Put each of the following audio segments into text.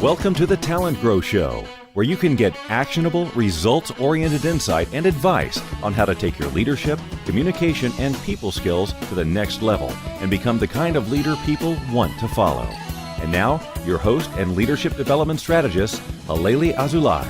Welcome to the TalentGrow Show, where you can get actionable, results-oriented insight and advice on how to take your leadership, communication, and people skills to the next level and become the kind of leader people want to follow. And now, your host and leadership development strategist, Halelly Azulay.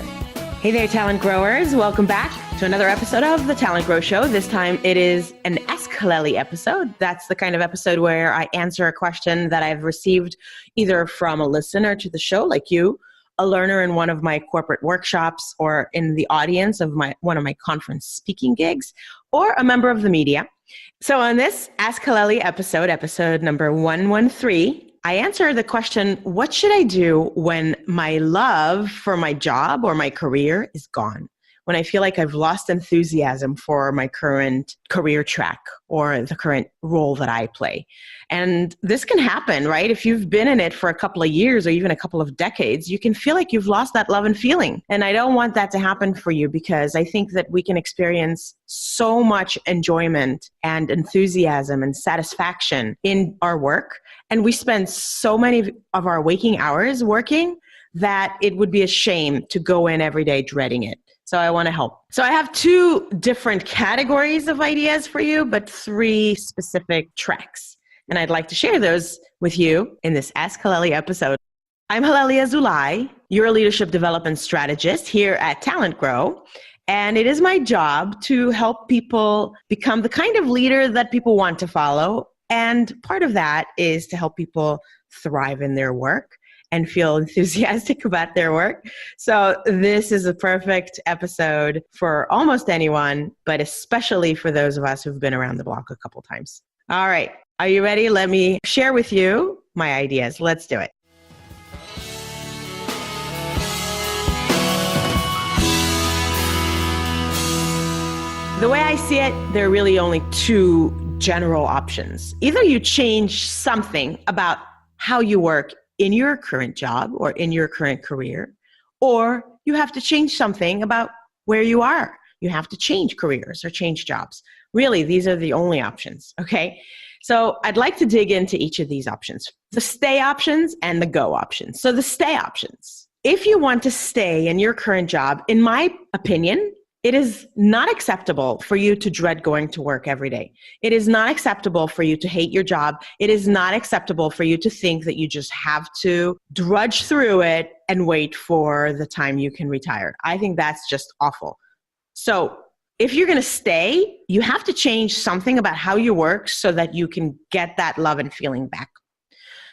Hey there, talent growers. Welcome back to another episode of the TalentGrow Show. This time it is an Ask Halelly episode. That's the kind of episode where I answer a question that I've received either from a listener to the show, like you, a learner in one of my corporate workshops, or in the audience of one of my conference speaking gigs, or a member of the media. So on this Ask Halelly episode number 113, I answer the question, what should I do when my love for my job or my career is gone? When I feel like I've lost enthusiasm for my current career track or the current role that I play. And this can happen, right? If you've been in it for a couple of years or even a couple of decades, you can feel like you've lost that love and feeling. And I don't want that to happen for you, because I think that we can experience so much enjoyment and enthusiasm and satisfaction in our work. And we spend so many of our waking hours working that it would be a shame to go in every day dreading it. So I want to help. So I have two different categories of ideas for you, but three specific tracks. And I'd like to share those with you in this Ask Halelly episode. I'm Halelly Azulay, your leadership development strategist here at TalentGrow. And it is my job to help people become the kind of leader that people want to follow. And part of that is to help people thrive in their work and feel enthusiastic about their work. So this is a perfect episode for almost anyone, but especially for those of us who've been around the block a couple times. All right. Are you ready? Let me share with you my ideas. Let's do it. The way I see it, there are really only two general options. Either you change something about how you work in your current job or in your current career, or you have to change something about where you are. You have to change careers or change jobs. Really, these are the only options, okay? So I'd like to dig into each of these options, the stay options and the go options. So the stay options. If you want to stay in your current job, in my opinion, it is not acceptable for you to dread going to work every day. It is not acceptable for you to hate your job. It is not acceptable for you to think that you just have to drudge through it and wait for the time you can retire. I think that's just awful. So if you're going to stay, you have to change something about how you work so that you can get that love and feeling back.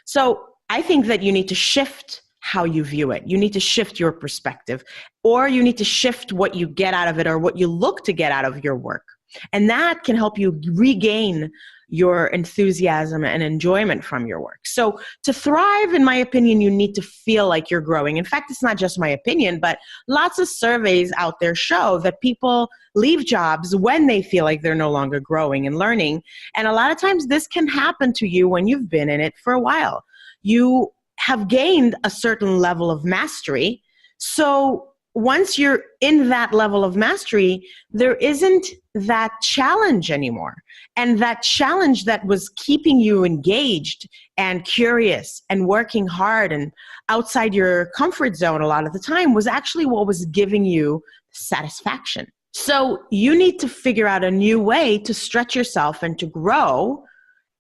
So I think that you need to shift how you view it. You need to shift your perspective, or you need to shift what you get out of it or what you look to get out of your work. And that can help you regain your enthusiasm and enjoyment from your work. So to thrive, in my opinion, you need to feel like you're growing. In fact, it's not just my opinion, but lots of surveys out there show that people leave jobs when they feel like they're no longer growing and learning. And a lot of times this can happen to you when you've been in it for a while. You have gained a certain level of mastery. So once you're in that level of mastery, there isn't that challenge anymore. And that challenge that was keeping you engaged and curious and working hard and outside your comfort zone a lot of the time was actually what was giving you satisfaction. So you need to figure out a new way to stretch yourself and to grow.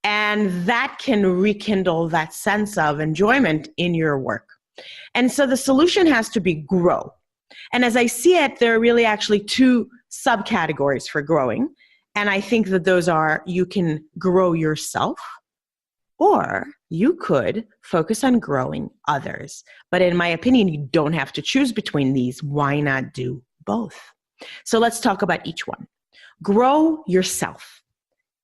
And that can rekindle that sense of enjoyment in your work. And so the solution has to be grow. And as I see it, there are really actually two subcategories for growing. And I think that those are, you can grow yourself, or you could focus on growing others. But in my opinion, you don't have to choose between these. Why not do both? So let's talk about each one. Grow yourself.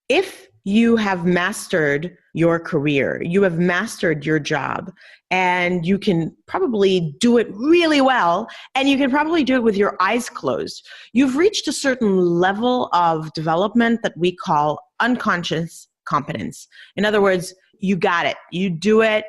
If you have mastered your career, you have mastered your job, and you can probably do it really well, and you can probably do it with your eyes closed. You've reached a certain level of development that we call unconscious competence. In other words, you got it. You do it,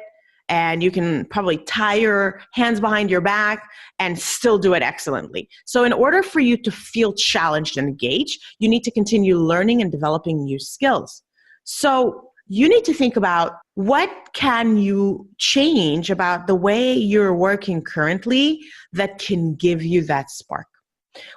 and you can probably tie your hands behind your back and still do it excellently. So in order for you to feel challenged and engaged, you need to continue learning and developing new skills. So you need to think about what can you change about the way you're working currently that can give you that spark.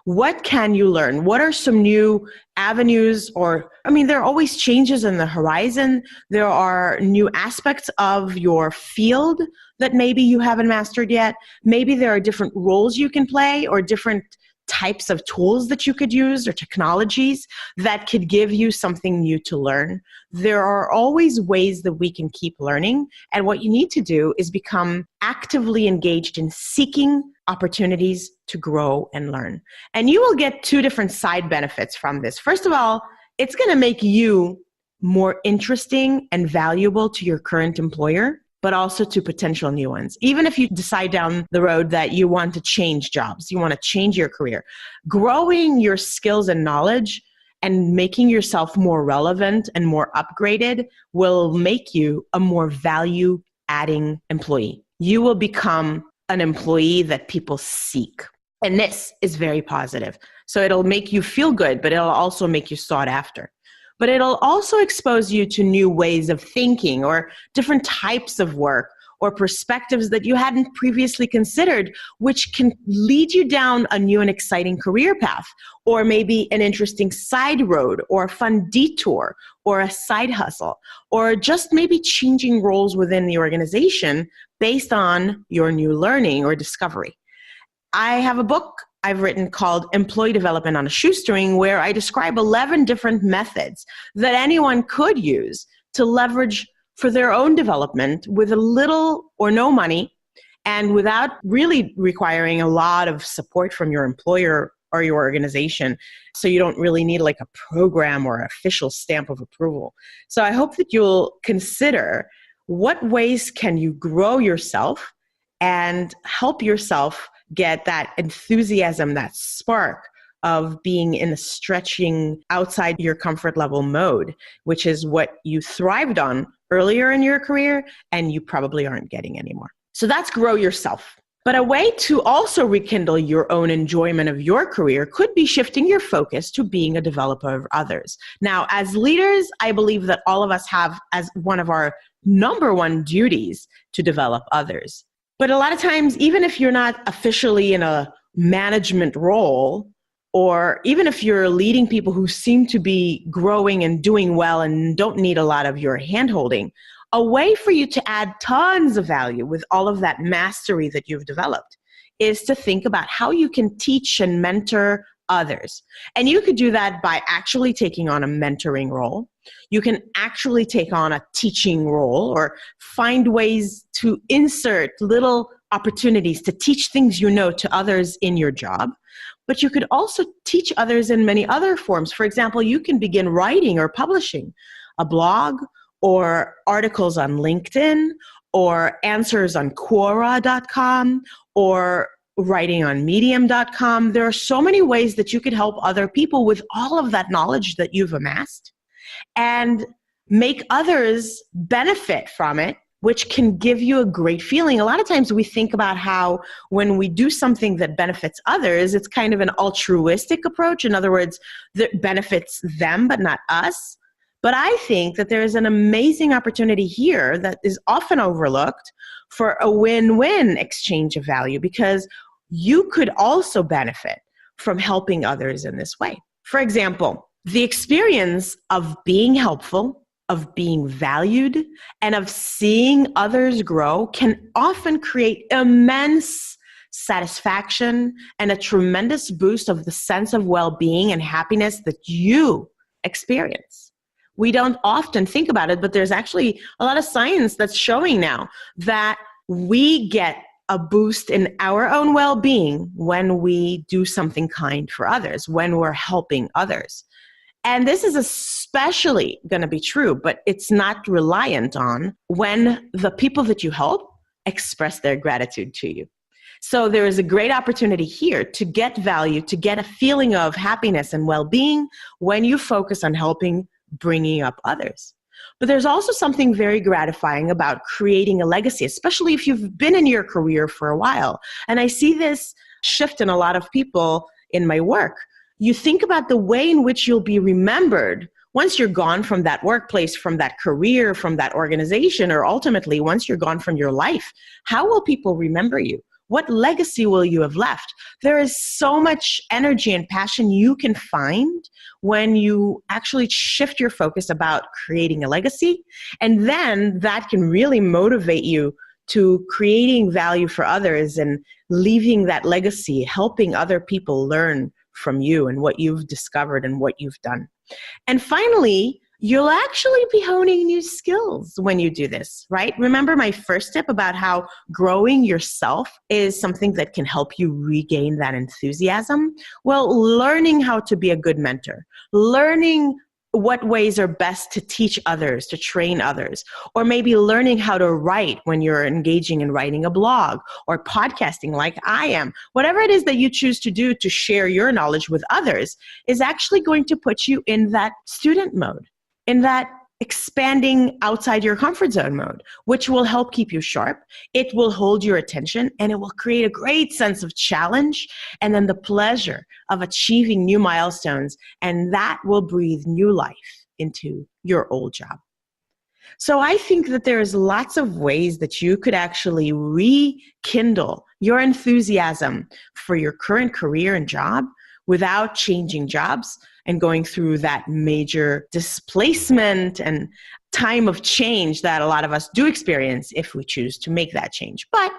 What can you learn? What are some new avenues there are always changes in the horizon. There are new aspects of your field that maybe you haven't mastered yet. Maybe there are different roles you can play or different types of tools that you could use or technologies that could give you something new to learn. There are always ways that we can keep learning. And what you need to do is become actively engaged in seeking opportunities to grow and learn. And you will get two different side benefits from this. First of all, it's going to make you more interesting and valuable to your current employer, but also to potential new ones. Even if you decide down the road that you want to change jobs, you want to change your career, growing your skills and knowledge and making yourself more relevant and more upgraded will make you a more value-adding employee. You will become an employee that people seek. And this is very positive. So it'll make you feel good, but it'll also make you sought after. But it'll also expose you to new ways of thinking or different types of work or perspectives that you hadn't previously considered, which can lead you down a new and exciting career path, or maybe an interesting side road or a fun detour or a side hustle, or just maybe changing roles within the organization based on your new learning or discovery. I have a book I've written called Employee Development on a Shoestring, where I describe 11 different methods that anyone could use to leverage for their own development with a little or no money and without really requiring a lot of support from your employer or your organization. So you don't really need like a program or official stamp of approval. So I hope that you'll consider what ways can you grow yourself and help yourself get that enthusiasm, that spark of being in a stretching outside your comfort level mode, which is what you thrived on earlier in your career and you probably aren't getting anymore. So that's grow yourself. But a way to also rekindle your own enjoyment of your career could be shifting your focus to being a developer of others. Now, as leaders, I believe that all of us have as one of our number one duties to develop others. But a lot of times, even if you're not officially in a management role, or even if you're leading people who seem to be growing and doing well and don't need a lot of your handholding, a way for you to add tons of value with all of that mastery that you've developed is to think about how you can teach and mentor others. And you could do that by actually taking on a mentoring role. You can actually take on a teaching role or find ways to insert little opportunities to teach things you know to others in your job. But you could also teach others in many other forms. For example, you can begin writing or publishing a blog or articles on LinkedIn or answers on Quora.com or writing on Medium.com. There are so many ways that you could help other people with all of that knowledge that you've amassed and make others benefit from it, which can give you a great feeling. A lot of times we think about how when we do something that benefits others, it's kind of an altruistic approach. In other words, that benefits them, but not us. But I think that there is an amazing opportunity here that is often overlooked for a win-win exchange of value, because you could also benefit from helping others in this way. For example, the experience of being helpful, of being valued, and of seeing others grow can often create immense satisfaction and a tremendous boost of the sense of well-being and happiness that you experience. We don't often think about it, but there's actually a lot of science that's showing now that we get a boost in our own well-being when we do something kind for others, when we're helping others. And this is especially going to be true, but it's not reliant on when the people that you help express their gratitude to you. So there is a great opportunity here to get value, to get a feeling of happiness and well-being when you focus on helping, bringing up others. But there's also something very gratifying about creating a legacy, especially if you've been in your career for a while. And I see this shift in a lot of people in my work. You think about the way in which you'll be remembered once you're gone from that workplace, from that career, from that organization, or ultimately once you're gone from your life, how will people remember you? What legacy will you have left? There is so much energy and passion you can find when you actually shift your focus about creating a legacy. And then that can really motivate you to creating value for others and leaving that legacy, helping other people learn from you and what you've discovered and what you've done. And finally, you'll actually be honing new skills when you do this, right? Remember my first tip about how growing yourself is something that can help you regain that enthusiasm? Well, learning how to be a good mentor, learning what ways are best to teach others, to train others, or maybe learning how to write when you're engaging in writing a blog or podcasting like I am. Whatever it is that you choose to do to share your knowledge with others is actually going to put you in that student mode, in that expanding outside your comfort zone mode, which will help keep you sharp. It will hold your attention and it will create a great sense of challenge and then the pleasure of achieving new milestones. And that will breathe new life into your old job. So I think that there's lots of ways that you could actually rekindle your enthusiasm for your current career and job without changing jobs and going through that major displacement and time of change that a lot of us do experience if we choose to make that change. But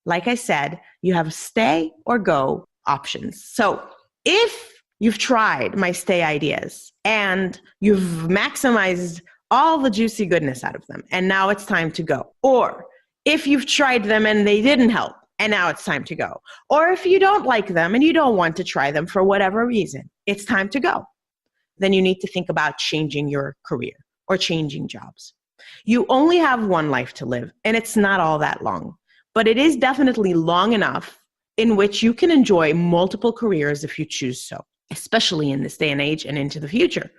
like I said, you have stay or go options. So if you've tried my stay ideas and you've maximized all the juicy goodness out of them, and now it's time to go, or if you've tried them and they didn't help, and now it's time to go. Or if you don't like them and you don't want to try them for whatever reason, it's time to go. Then you need to think about changing your career or changing jobs. You only have one life to live, and it's not all that long, but it is definitely long enough in which you can enjoy multiple careers if you choose so, especially in this day and age and into the future.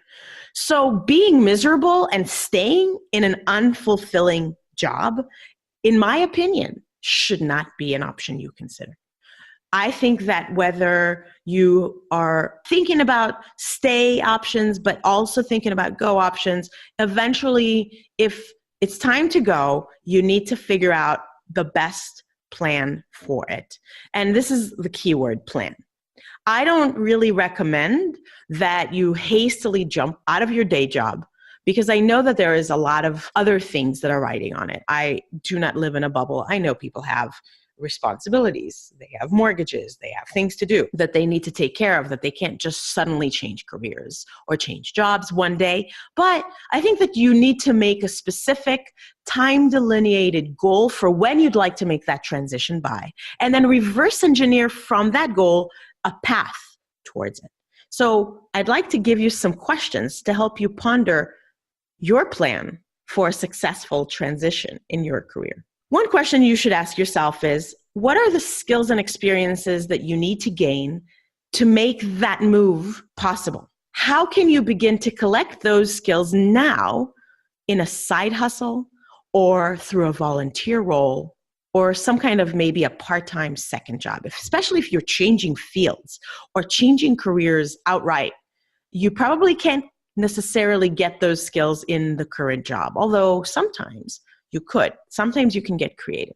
So being miserable and staying in an unfulfilling job, in my opinion, should not be an option you consider. I think that whether you are thinking about stay options, but also thinking about go options, eventually, if it's time to go, you need to figure out the best plan for it. And this is the keyword, plan. I don't really recommend that you hastily jump out of your day job, because I know that there is a lot of other things that are riding on it. I do not live in a bubble. I know people have responsibilities. They have mortgages. They have things to do that they need to take care of, that they can't just suddenly change careers or change jobs one day. But I think that you need to make a specific time delineated goal for when you'd like to make that transition by, and then reverse engineer from that goal a path towards it. So I'd like to give you some questions to help you ponder your plan for a successful transition in your career. One question you should ask yourself is, what are the skills and experiences that you need to gain to make that move possible? How can you begin to collect those skills now in a side hustle or through a volunteer role or some kind of maybe a part-time second job, especially if you're changing fields or changing careers outright? You probably can't necessarily get those skills in the current job, although sometimes you could. Sometimes you can get creative.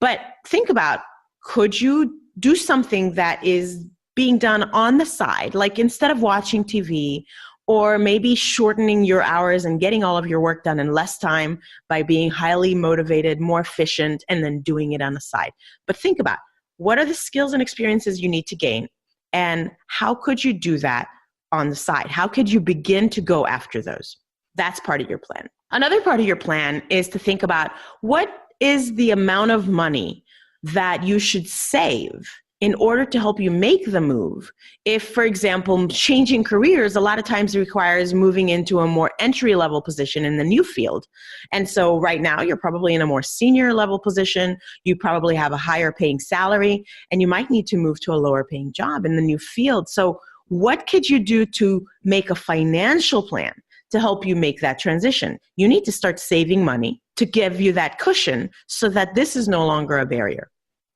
But think about, could you do something that is being done on the side, like instead of watching TV, or maybe shortening your hours and getting all of your work done in less time by being highly motivated, more efficient, and then doing it on the side. But think about, what are the skills and experiences you need to gain, and how could you do that on the side? How could you begin to go after those? That's part of your plan. Another part of your plan is to think about, what is the amount of money that you should save in order to help you make the move? If, for example, changing careers a lot of times requires moving into a more entry-level position in the new field. And so right now you're probably in a more senior level position, you probably have a higher paying salary, and you might need to move to a lower paying job in the new field. So what could you do to make a financial plan to help you make that transition? You need to start saving money to give you that cushion so that this is no longer a barrier.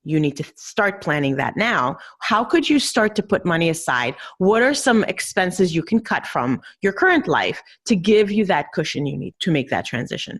you need to start planning that now. How could you start to put money aside? What are some expenses you can cut from your current life to give you that cushion you need to make that transition?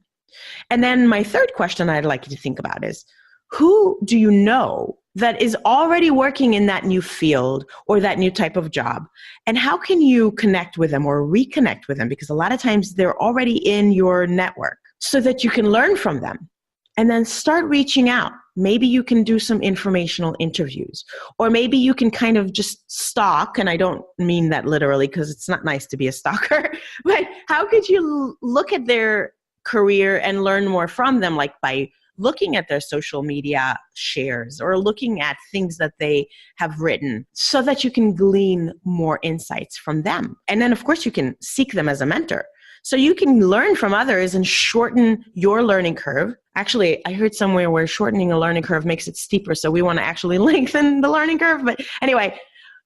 And then my third question I'd like you to think about is, who do you know that is already working in that new field or that new type of job? And how can you connect with them or reconnect with them? Because a lot of times they're already in your network, so that you can learn from them. And then start reaching out. Maybe you can do some informational interviews, or maybe you can kind of just stalk. And I don't mean that literally, because it's not nice to be a stalker, but how could you look at their career and learn more from them, like by looking at their social media shares or looking at things that they have written, so that you can glean more insights from them. And then, of course, you can seek them as a mentor. So you can learn from others and shorten your learning curve. Actually, I heard somewhere where shortening a learning curve makes it steeper. So we want to actually lengthen the learning curve. But anyway,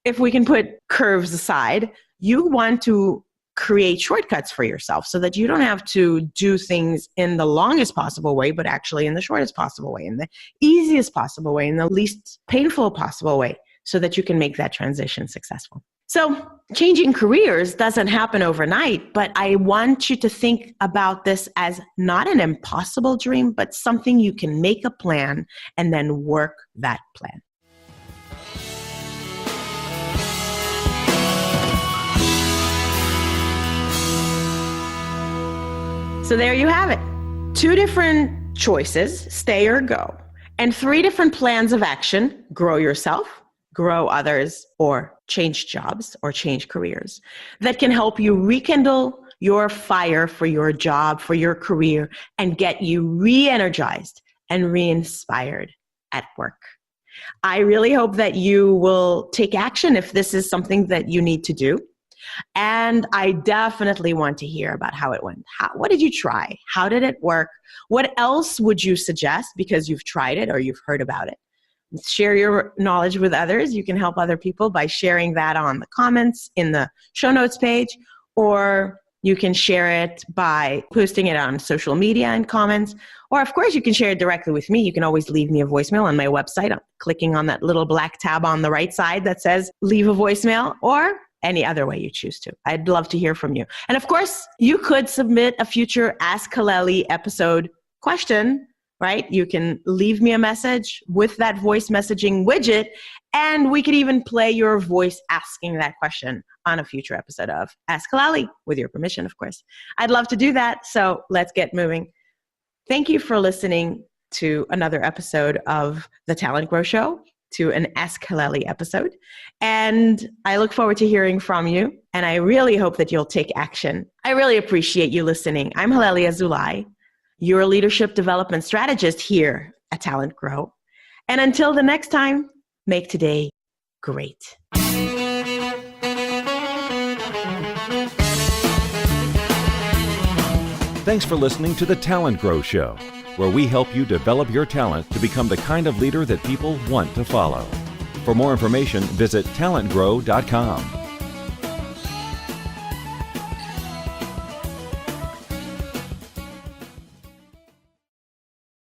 if we can put curves aside, you want to create shortcuts for yourself so that you don't have to do things in the longest possible way, but actually in the shortest possible way, in the easiest possible way, in the least painful possible way, so that you can make that transition successful. So changing careers doesn't happen overnight, but I want you to think about this as not an impossible dream, but something you can make a plan and then work that plan. So there you have it. 2 different choices, stay or go, and 3 different plans of action: grow yourself, grow others, or change jobs or change careers, that can help you rekindle your fire for your job, for your career, and get you re-energized and re-inspired at work. I really hope that you will take action if this is something that you need to do. And I definitely want to hear about how it went. What did you try? How did it work? What else would you suggest because you've tried it or you've heard about it? Share your knowledge with others. You can help other people by sharing that on the comments in the show notes page, or you can share it by posting it on social media and comments. Or of course, you can share it directly with me. You can always leave me a voicemail on my website, clicking on that little black tab on the right side that says leave a voicemail, or any other way you choose to. I'd love to hear from you. And of course, you could submit a future Ask Halelly episode question, right? You can leave me a message with that voice messaging widget, and we could even play your voice asking that question on a future episode of Ask Halelly, with your permission, of course. I'd love to do that, so let's get moving. Thank you for listening to another episode of the TalentGrow Show, to an Ask Halelly episode. And I look forward to hearing from you, and I really hope that you'll take action. I really appreciate you listening. I'm Halelly Azulay, your leadership development strategist here at TalentGrow. And until the next time, make today great. Thanks for listening to the TalentGrow Show, where we help you develop your talent to become the kind of leader that people want to follow. For more information, visit talentgrow.com.